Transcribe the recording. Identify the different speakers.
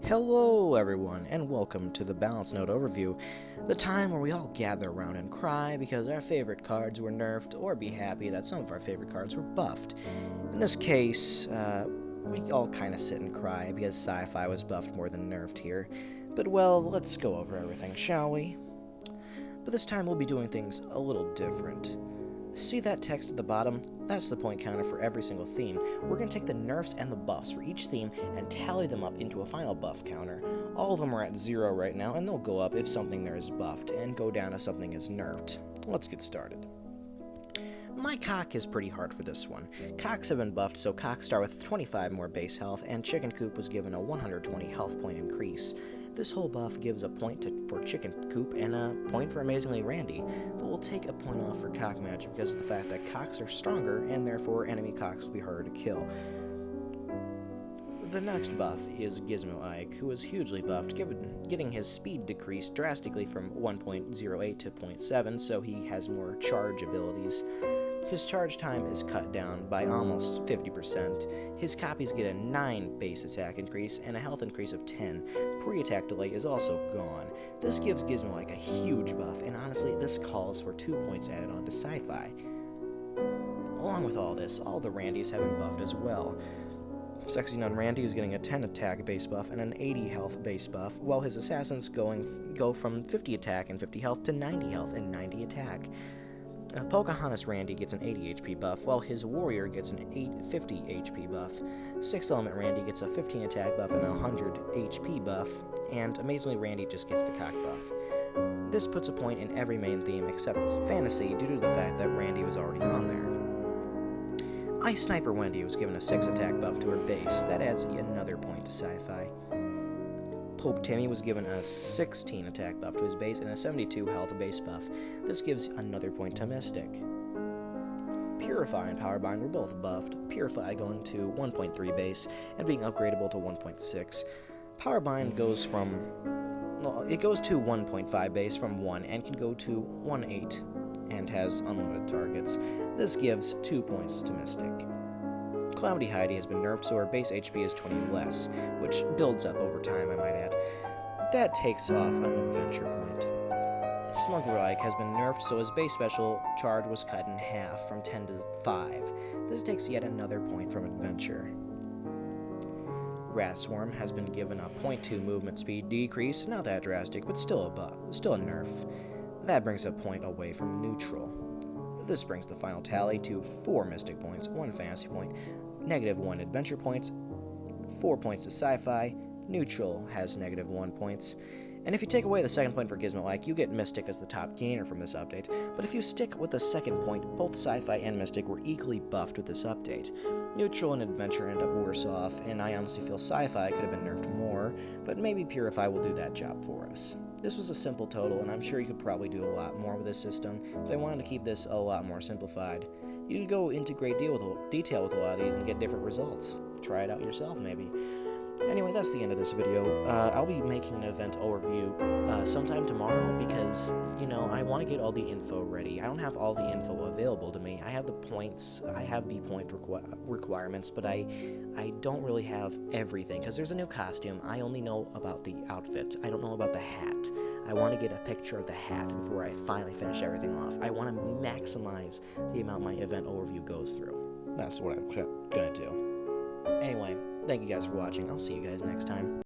Speaker 1: Hello everyone, and welcome to the Balance Note Overview, the time where we all gather around and cry because our favorite cards were nerfed, or be happy that some of our favorite cards were buffed. In this case, we all kind of sit and cry because sci-fi was buffed more than nerfed here. But well, let's go over everything, shall we? But this time we'll be doing things a little different. See that text at the bottom? That's the point counter for every single theme. We're going to take the nerfs and the buffs for each theme and tally them up into a final buff counter. All of them are at 0 right now, and they'll go up if something there is buffed, and go down if something is nerfed. Let's get started. My cock is pretty hard for this one. Cocks have been buffed, so cocks start with 25 more base health, and chicken coop was given a 120 health point increase. This whole buff gives a point for Chicken Coop and a point for Amazingly Randy, but we'll take a point off for Cock Magic because of the fact that cocks are stronger and therefore enemy cocks will be harder to kill. The next buff is Gizmo Ike, who was hugely buffed, getting his speed decreased drastically from 1.08 to 0.7, so he has more charge abilities. His charge time is cut down by almost 50%. His copies get a 9 base attack increase and a health increase of 10. Pre-attack delay is also gone. This gives Gizmo Ike a huge buff, and honestly, this calls for 2 points added on to Sci-Fi. Along with all this, all the Randys have been buffed as well. Sexy Nun Randy is getting a 10 attack base buff and an 80 health base buff, while his assassins go from 50 attack and 50 health to 90 health and 90 attack. Pocahontas Randy gets an 80 HP buff, while his warrior gets an 50 HP buff. Sixth Element Randy gets a 15 attack buff and a 100 HP buff, and Amazingly Randy just gets the cock buff. This puts a point in every main theme except Fantasy due to the fact that Randy was already on there. Ice Sniper Wendy was given a 6 attack buff to her base. That adds another point to Sci-Fi. Pope Timmy was given a 16 attack buff to his base and a 72 health base buff. This gives another point to Mystic. Purify and Powerbind were both buffed, Purify going to 1.3 base and being upgradable to 1.6. Powerbind goes to 1.5 base from 1 and can go to 1.8 and has unlimited targets. This gives 2 points to Mystic. Calamity Heidi has been nerfed, so her base HP is 20 less, which builds up over time, I might add. That takes off an adventure point. Smuggler Ike has been nerfed, so his base special charge was cut in half from 10 to 5. This takes yet another point from adventure. Rat Swarm has been given a 0.2 movement speed decrease, not that drastic, but still a nerf. That brings a point away from neutral. This brings the final tally to 4 Mystic points, 1 Fantasy point, -1 Adventure points, 4 points to Sci-Fi, Neutral has -1 points, and if you take away the second point for Gizmo Ike, you get Mystic as the top gainer from this update, but if you stick with the second point, both Sci-Fi and Mystic were equally buffed with this update. Neutral and Adventure end up worse off, and I honestly feel Sci-Fi could have been nerfed more, but maybe Purify will do that job for us. This was a simple total, and I'm sure you could probably do a lot more with this system, but I wanted to keep this a lot more simplified. You could go into great detail with a lot of these and get different results. Try it out yourself, maybe. Anyway, that's the end of this video. I'll be making an event overview sometime tomorrow because, I want to get all the info ready. I don't have all the info available to me. I have the points, I have the point requirements, but I don't really have everything because there's a new costume. I only know about the outfit. I don't know about the hat. I want to get a picture of the hat before I finally finish everything off. I want to maximize the amount my event overview goes through. That's what I'm going to do. Anyway, thank you guys for watching. I'll see you guys next time.